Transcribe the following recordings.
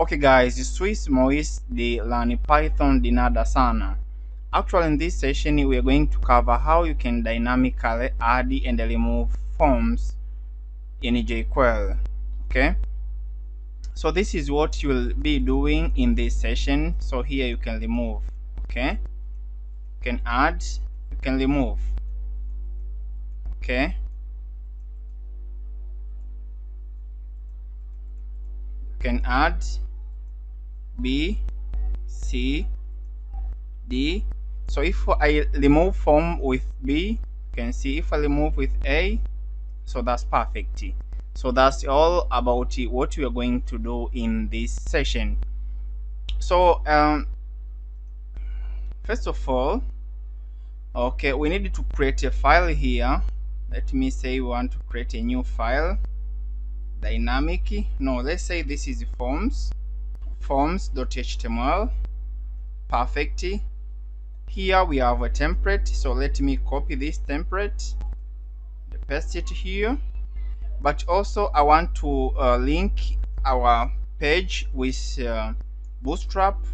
Okay guys, Swiss Mois de Learn Python Dinada Sana. Actually in this session we are going to cover how you can dynamically add and remove forms in jQuery. Okay, so this is what you will be doing in this session. So here you can remove, okay, you can add, you can remove, okay, you can add B, C, D. So if I remove form with B, you can see if I remove with A, so that's perfect. So that's all about what we are going to do in this session. So first of all, okay, we need to create a file here. Let me say we want to create a new file, dynamic. No, let's say this is forms.html. Perfect. Here we have a template, so let me copy this template, paste it here. But also I want to link our page with Bootstrap.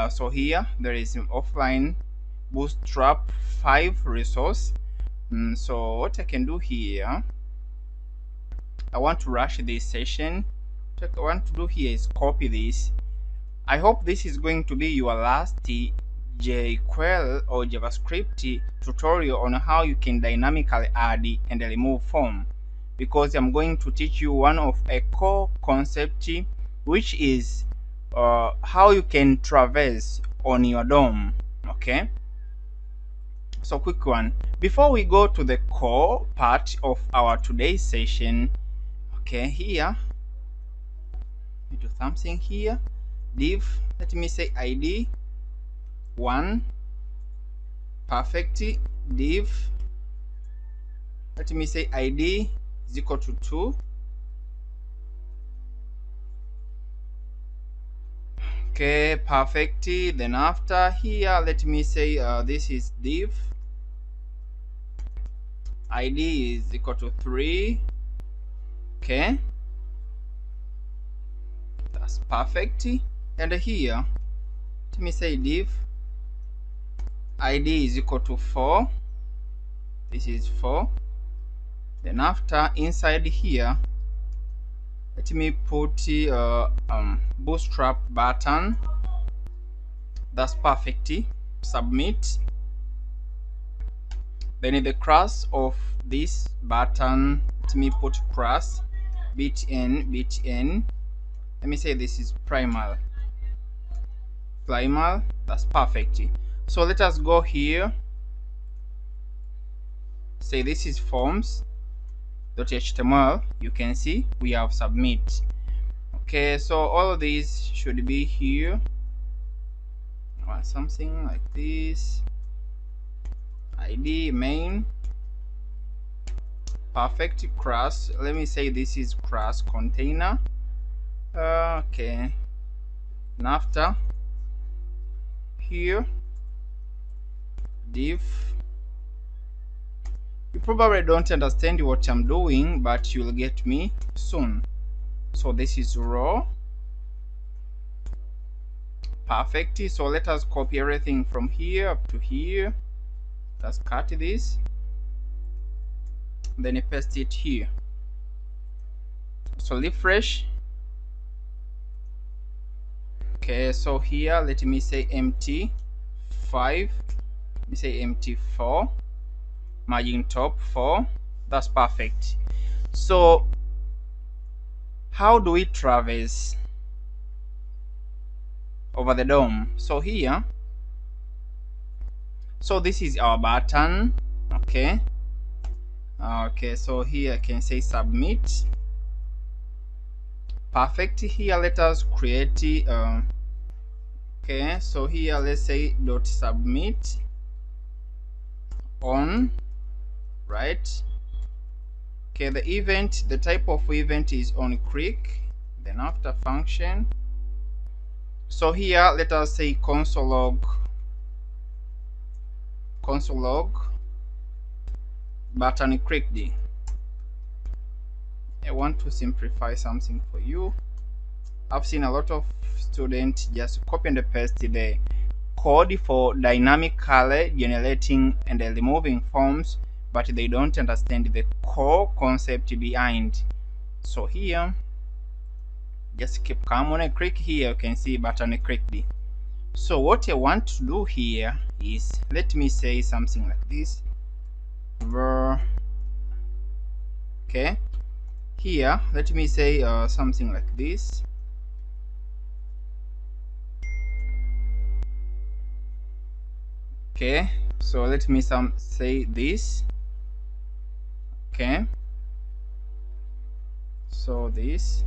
So here there is an offline Bootstrap 5 resource. So what I can do here, I want to rush this session. What I want to do here is copy this. I hope this is going to be your last jQuery or JavaScript tutorial on how you can dynamically add and remove form, because I'm going to teach you one of a core concept, which is how you can traverse on your DOM. Okay, so quick one before we go to the core part of our today's session. Okay, here we do something here, div, let me say id 1, perfect, div, let me say id is equal to 2. Okay, perfect. Then after here, let me say this is div id is equal to 3. Okay, that's perfect. And here let me say div id is equal to 4. This is 4. Then after, inside here, let me put Bootstrap button. That's perfect. Submit. Then in the class of this button, let me put class bit n. Let me say this is primal. That's perfect. So let us go here. Say this is forms.html. You can see we have submit. Okay, so all of these should be here. Something like this. ID main. Perfect. Class. Let me say this is class container. Okay. And after here, div. You probably don't understand what I'm doing, but you'll get me soon. So this is row. Perfect. So let us copy everything from here up to here. Let's cut this, then paste it here. So refresh. Okay, so here let me say empty 5, let me say empty 4, margin top 4. That's perfect. So how do we traverse over the DOM? So here, so this is our button. Okay, so here I can say submit. Perfect. Here let us create okay, so here let's say dot submit on, right? Okay, the event, the type of event is on click. Then after function, so here let us say console log button clicked. I want to simplify something for you. I've seen a lot of students just copy and paste the code for dynamically generating and removing forms, but they don't understand the core concept behind. So here, just keep calm. When I click here, you can see button clicked. So what I want to do here is, let me say something like this. Okay, here let me say something like this. Okay, so let me say this. Okay, so this,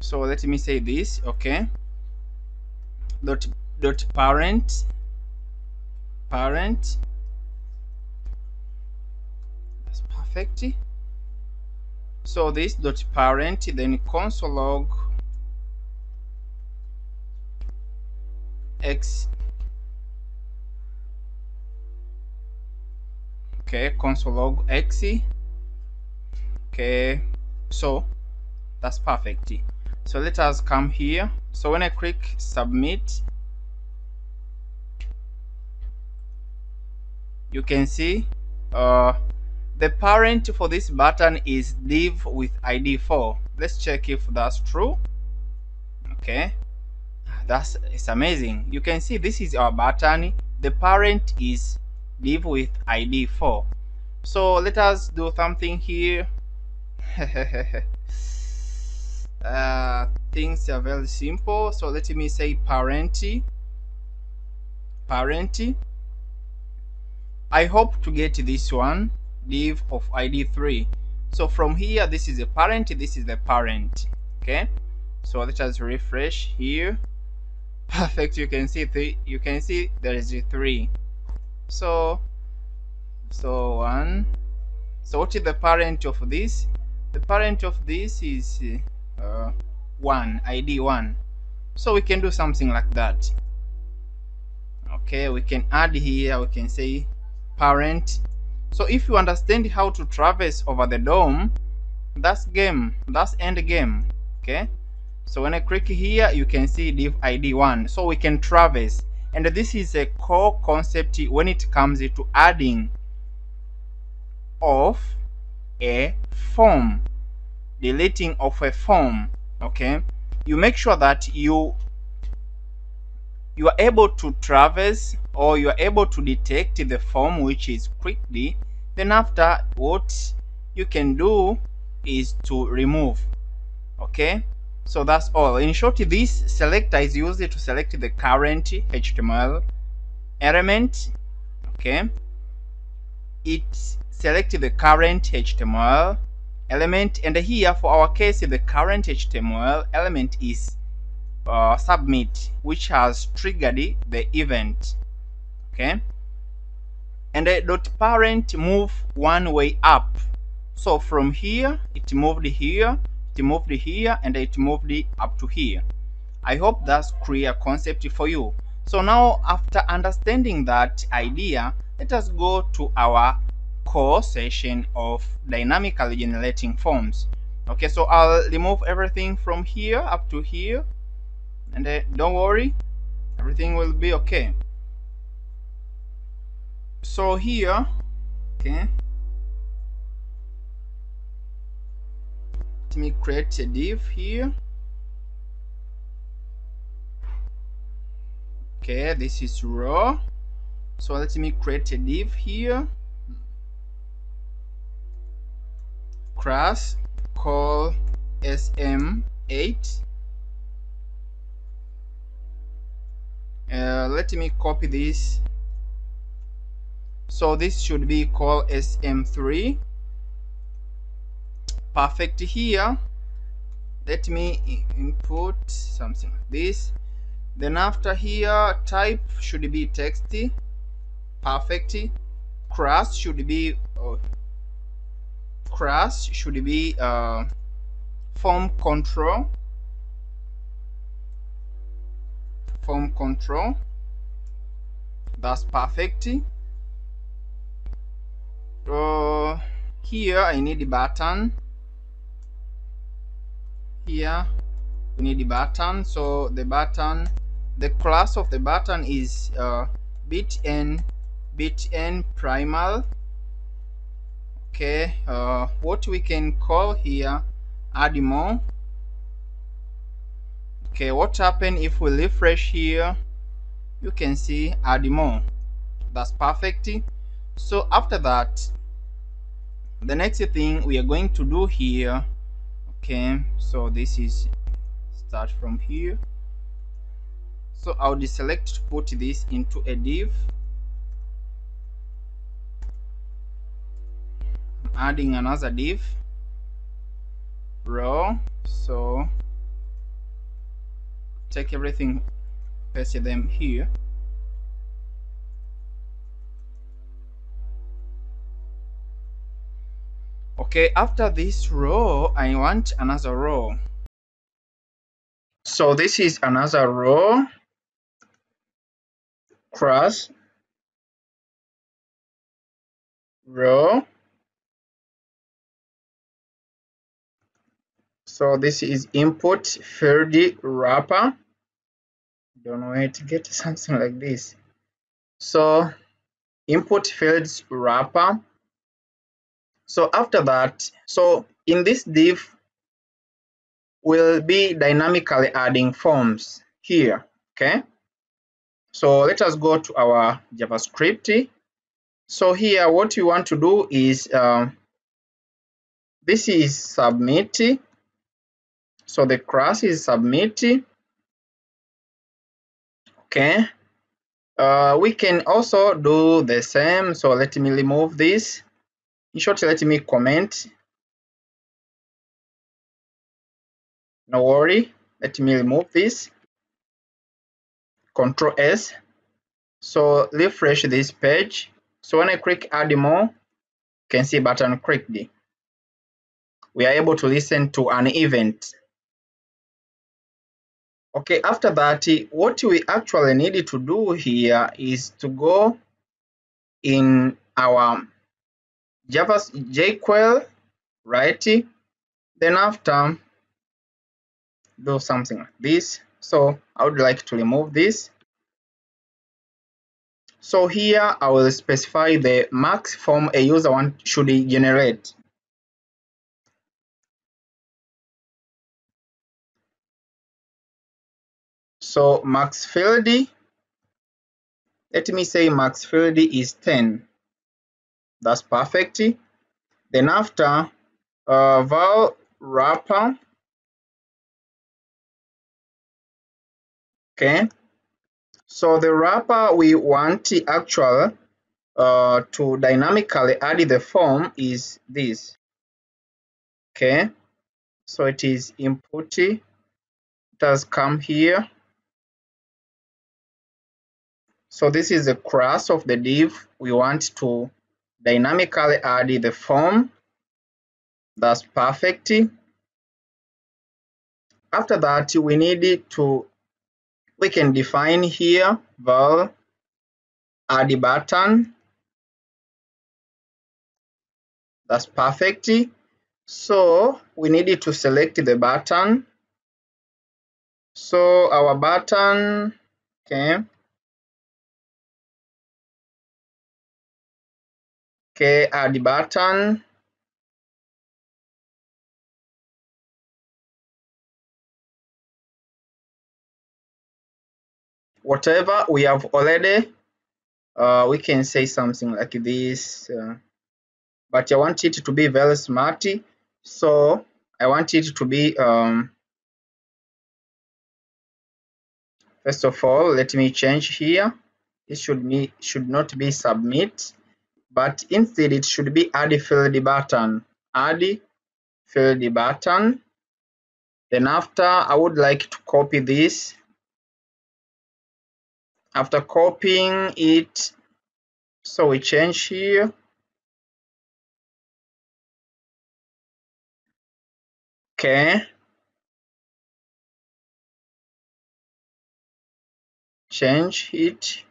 so let me say this. Okay, dot parent, that's perfect. So this dot parent, then console log x. Okay, console log x. Okay, so that's perfect. So let us come here. So when I click submit, you can see the parent for this button is div with id 4. Let's check if that's true. Okay, it's amazing. You can see this is our button. The parent is div with id 4. So let us do something here. Things are very simple. So let me say parent. I hope to get this one, div of id 3. So from here, this is a parent, this is the parent. Okay, so let us refresh here. Perfect. You can see there is a 3. So one. So what is the parent of this? The parent of this is 1, id 1. So we can do something like that. Okay, we can add here, we can say parent. So if you understand how to traverse over the DOM, that's end game. Okay, so when I click here, you can see div id 1. So we can traverse, and this is a core concept when it comes to adding of a form, deleting of a form. Okay, you make sure that you are able to traverse, or you are able to detect the form which is quickly. Then after, what you can do is to remove. Okay, so that's all. In short, this selector is used to select the current HTML element. Okay, it selects the current HTML element, and here for our case, the current HTML element is submit, which has triggered the event. Okay, and the dot parent move one way up. So from here, it moved here, it moved here, and it moved up to here. I hope that's clear concept for you. So now, after understanding that idea, let us go to our core session of dynamically generating forms. Okay, so I'll remove everything from here up to here, and don't worry, everything will be okay. So here, okay, let me create a div here. Okay, this is raw. So let me create a div here. Class call sm8. Let me copy this. So this should be called sm3. Perfect. Here, let me input something like this. Then after here, type should be text. Perfect. Class should be form control. That's perfect. Here I need a button. Here we need the button. So the button, the class of the button is bit n primal. Okay, what we can call here, add more. Okay, what happened if we refresh here? You can see add more. That's perfect. So after that, the next thing we are going to do here, okay, so this is start from here. So I'll deselect to put this into a div. Adding another div row. So take everything, paste them here. Okay, after this row, I want another row. So this is another row, cross row. So this is input field wrapper. Don't know where to get something like this. So input fields wrapper. So after that, so in this div, we'll be dynamically adding forms here. Okay. So let us go to our JavaScript. So here, what you want to do is this is submit. So the class is submit. Okay. We can also do the same. So let me remove this. In short, let me comment. No worry. Let me remove this. Control S. So refresh this page. So when I click add more, you can see button clicked. We are able to listen to an event. Okay, after that, what we actually need to do here is to go in our jQuery, right? Then after, do something like this. So I would like to remove this. So here I will specify the max form a user should generate. So max field, let me say max field is 10. That's perfect. Then after, val wrapper. Okay. So the wrapper we want actual to dynamically add the form is this. Okay. So it is input. It has come here. So this is the class of the div we want to dynamically add the form. That's perfect. After that, we can define here val add button. That's perfect. So we need to select the button. So our button, okay. Okay, add button. Whatever we have already, we can say something like this, but I want it to be very smart. So I want it to be, first of all, let me change here. It should not be submit, but instead it should be add field button. Add field button. Then after, I would like to copy this. After copying it, so we change here. Okay. Change it.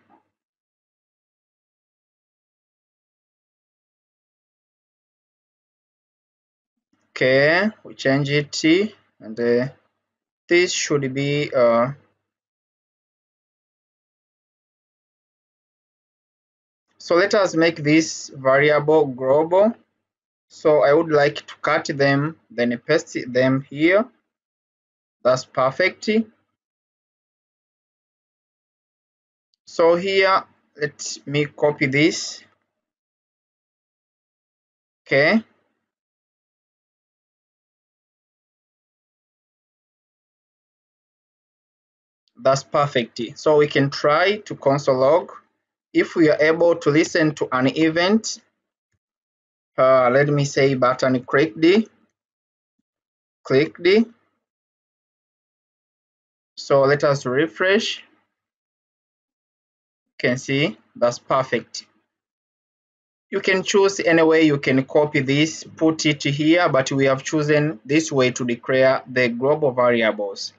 Okay, we change it and this should be so let us make this variable global. So I would like to cut them, then paste them here. That's perfect. So here, let me copy this. Okay. That's perfect. So we can try to console log. If we are able to listen to an event, let me say button clicked. So let us refresh. You can see that's perfect. You can choose any way you can copy this, put it here, but we have chosen this way to declare the global variables.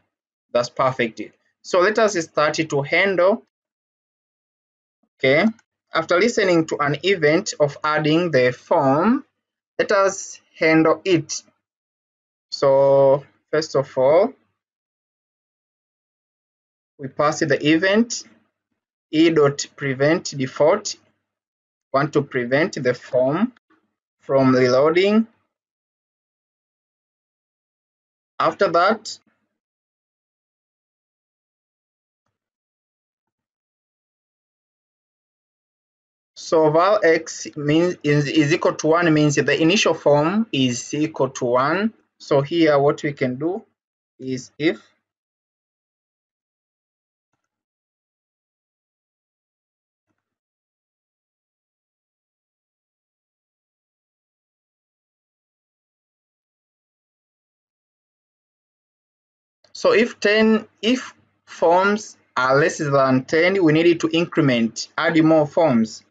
That's perfect. So let us start to handle. Okay. After listening to an event of adding the form, let us handle it. So first of all, we pass the event e.prevent default. Want to prevent the form from reloading. After that, so val x means is equal to 1 means the initial form is equal to 1. So here what we can do is if so if forms are less than 10, we need to increment, add more forms.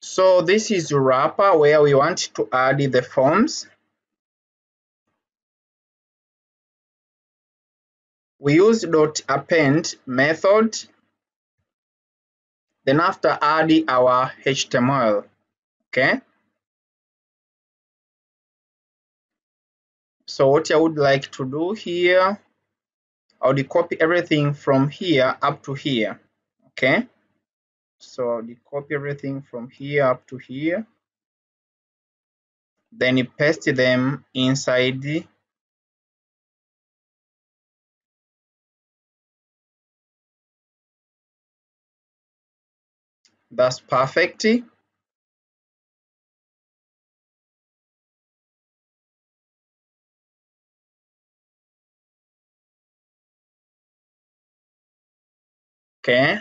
So this is wrapper where we want to add the forms. We use .append method, then after add our HTML. Okay. So what I would like to do here, I would copy everything from here up to here. Okay. So I'll copy everything from here up to here. Then paste them inside. That's perfect. Okay.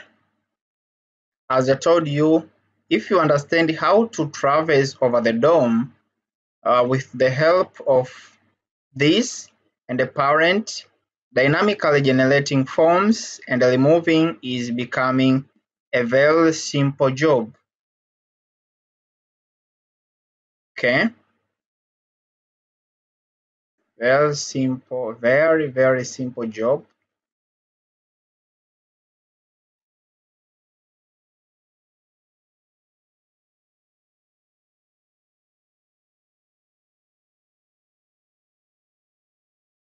As I told you, if you understand how to traverse over the DOM with the help of this and the parent, dynamically generating forms and removing is becoming a very simple job. Okay. Very simple, very simple job.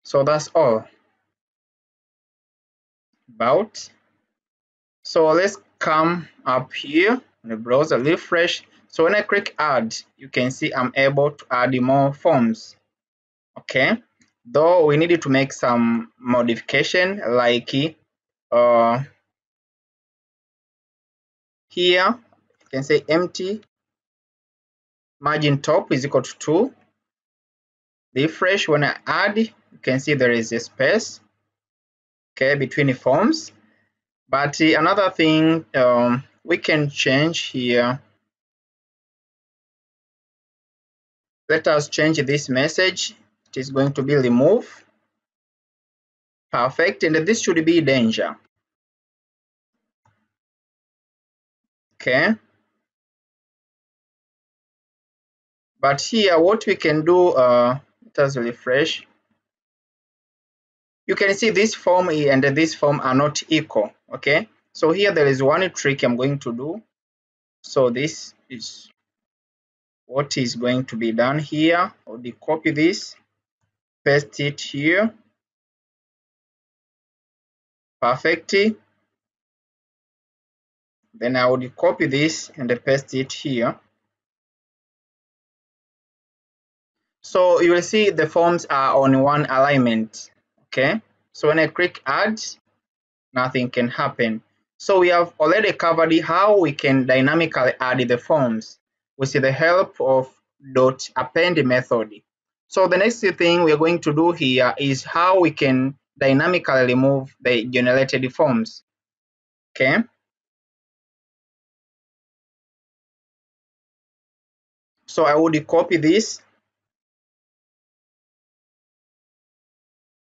So that's all about. So let's come up here in the browser, refresh. So when I click add, you can see I'm able to add more forms. Okay, though we needed to make some modification like here you can say empty margin top is equal to 2. Refresh. When I add, you can see there is a space, okay, between the forms. But another thing we can change here. Let us change this message. It is going to be remove. Perfect. And this should be danger. Okay. But here what we can do, let us refresh. You can see this form and this form are not equal. Okay, so here there is one trick I'm going to do. So this is what is going to be done here. I'll copy this, paste it here. Perfect. Then I would copy this and paste it here. So you will see the forms are on one alignment. Okay, so when I click add, nothing can happen. So we have already covered how we can dynamically add the forms with the help of .append method. So the next thing we are going to do here is how we can dynamically remove the generated forms. Okay, so I would copy this,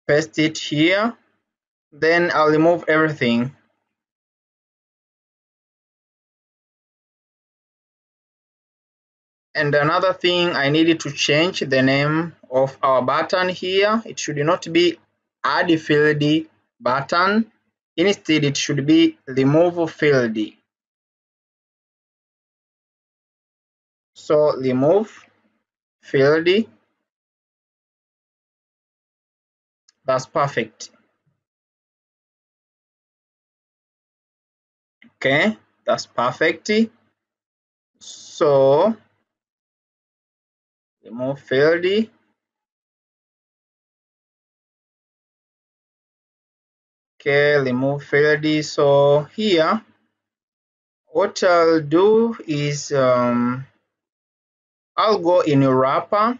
paste it here, then I'll remove everything. And another thing, I needed to change the name of our button here. It should not be add field button. Instead, it should be remove field. So remove field, that's perfect. Okay, that's perfect. So remove field. Okay, remove field. So here, what I'll do is I'll go in wrapper.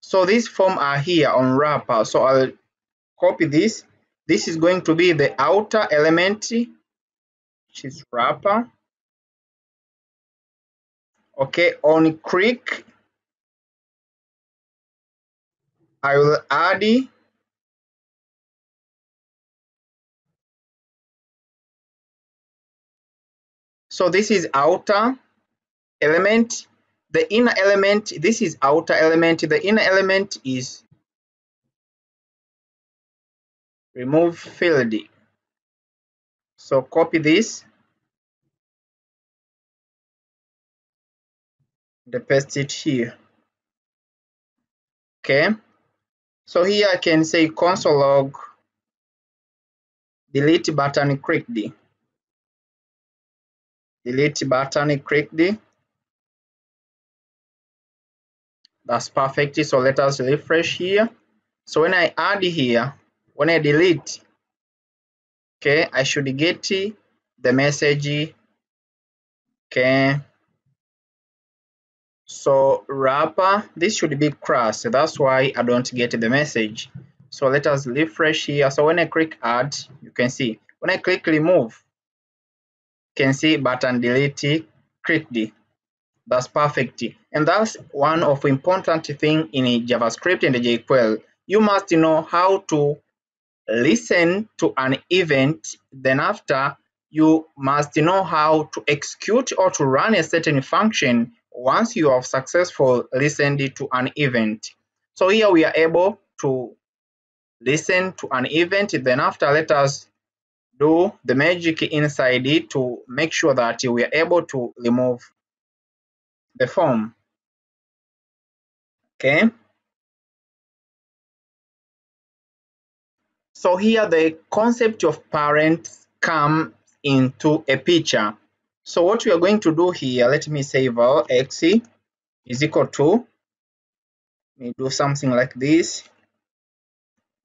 So these form are here on wrapper. So I'll copy this. This is going to be the outer element, which is wrapper. Okay, on click, I will add. So this is outer element. The inner element, this is outer element. The inner element is remove field. So copy this and paste it here. Okay. So here I can say console log delete button clicked. Delete button clicked. That's perfect. So let us refresh here. So when I add here, when I delete, okay, I should get the message. Okay, so wrapper, this should be cross, that's why I don't get the message. So let us refresh here. So when I click add, you can see when I click remove, you can see button delete clicked. That's perfect. And that's one of important thing in JavaScript and jQuery. You must know how to listen to an event, then after you must know how to execute or to run a certain function once you have successfully listened to an event. So here we are able to listen to an event, then after let us do the magic inside it to make sure that we are able to remove the form. Okay, so here the concept of parents come into a picture. So what we are going to do here, let me say val x is equal to, let me do something like this.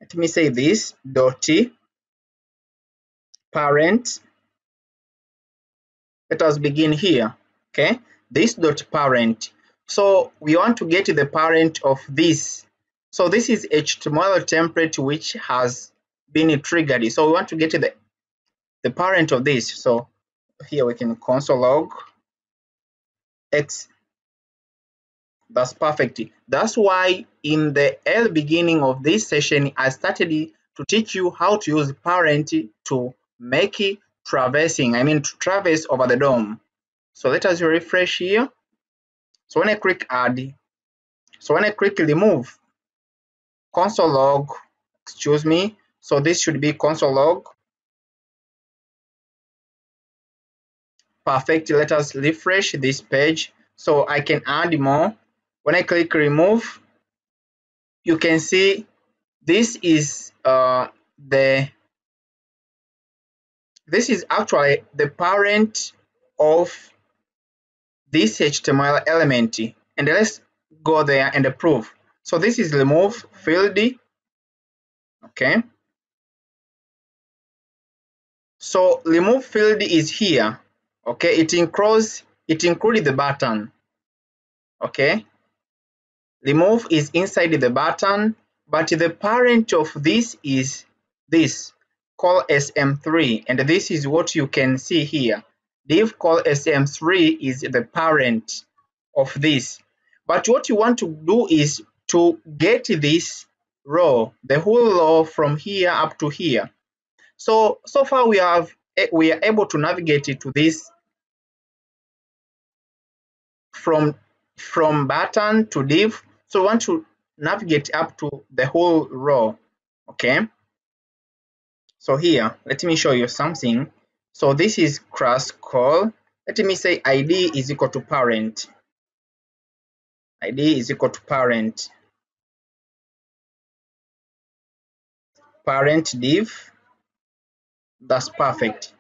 Let me say this dot parent. Let us begin here. Okay, this dot parent. So we want to get the parent of this. So this is HTML template which has been triggered. So we want to get the parent of this. So here we can console log x. That's perfect. That's why in the early beginning of this session, I started to teach you how to use parent to make traversing, I mean to traverse over the DOM. So let us refresh here. So when I click add, so when I click remove, console log excuse me. So this should be console log. Perfect. Let us refresh this page so I can add more. When I click remove, you can see this is this is actually the parent of this HTML element, and let's go there and prove. So this is remove field. Okay, so remove field is here. Okay, it includes the button. Okay, remove is inside the button, but the parent of this is this call sm3, and this is what you can see here. Div call sm3 is the parent of this, but what you want to do is to get this row, the whole row from here up to here. So far we are able to navigate to this from button to div. So we want to navigate up to the whole row. Okay, so here let me show you something. So this is class call. Let me say id is equal to parent. Id is equal to parent div. That's perfect.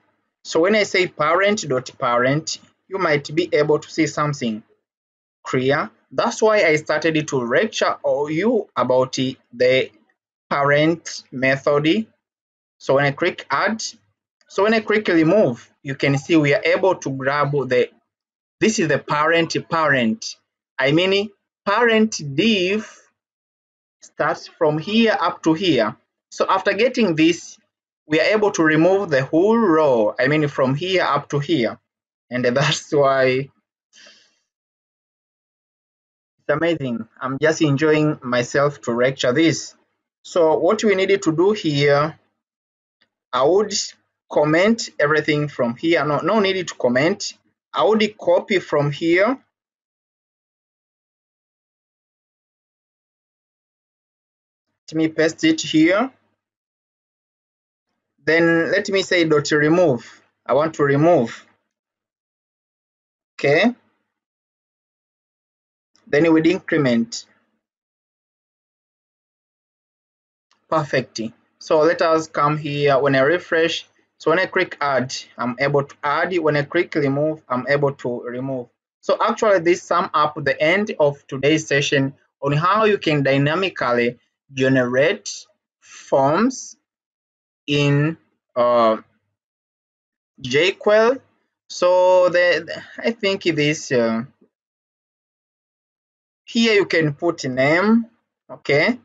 So when I say parent, you might be able to see something clear. That's why I started to lecture you about the parent method. So when I click add, so when I click remove, you can see we are able to grab this is the parent. I mean parent div starts from here up to here. So after getting this, we are able to remove the whole row. I mean from here up to here. And that's why it's amazing. I'm just enjoying myself to lecture this. So what we needed to do here, I would comment everything from here. No need to comment. I would copy from here. Let me paste it here. Then let me say dot remove. I want to remove. Okay. Then we increment. Perfect. So let us come here. When I refresh, so when I click add, I'm able to add. When I click remove, I'm able to remove. So actually this sum up the end of today's session on how you can dynamically generate forms in jQuery. So I think this here you can put name, okay,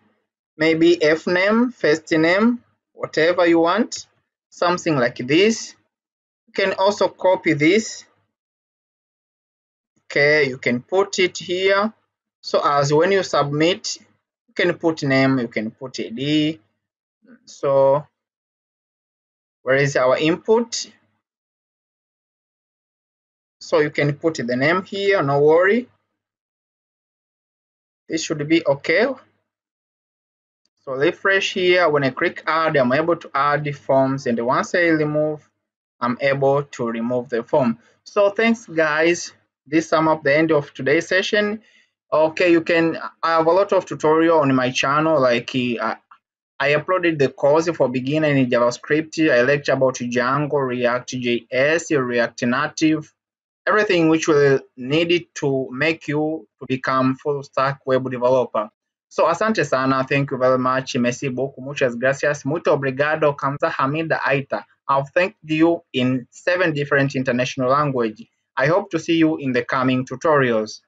maybe f name, first name, whatever you want, something like this. You can also copy this. Okay, you can put it here. So as when you submit, you can put name, you can put ID. So where is our input? So you can put the name here, no worry. This should be okay. So refresh here. When I click add, I'm able to add the forms, and once I remove, I'm able to remove the form. So thanks guys. This sum up the end of today's session. Okay, I have a lot of tutorial on my channel, like I uploaded the course for beginner in JavaScript. I lecture about Django, React.js, React Native, everything which will need it to make you to become full stack web developer. So asante sana, thank you very much, merci beaucoup, muchas gracias, muito obrigado, kamza hamida aita. I've thanked you in 7 different international languages. I hope to see you in the coming tutorials.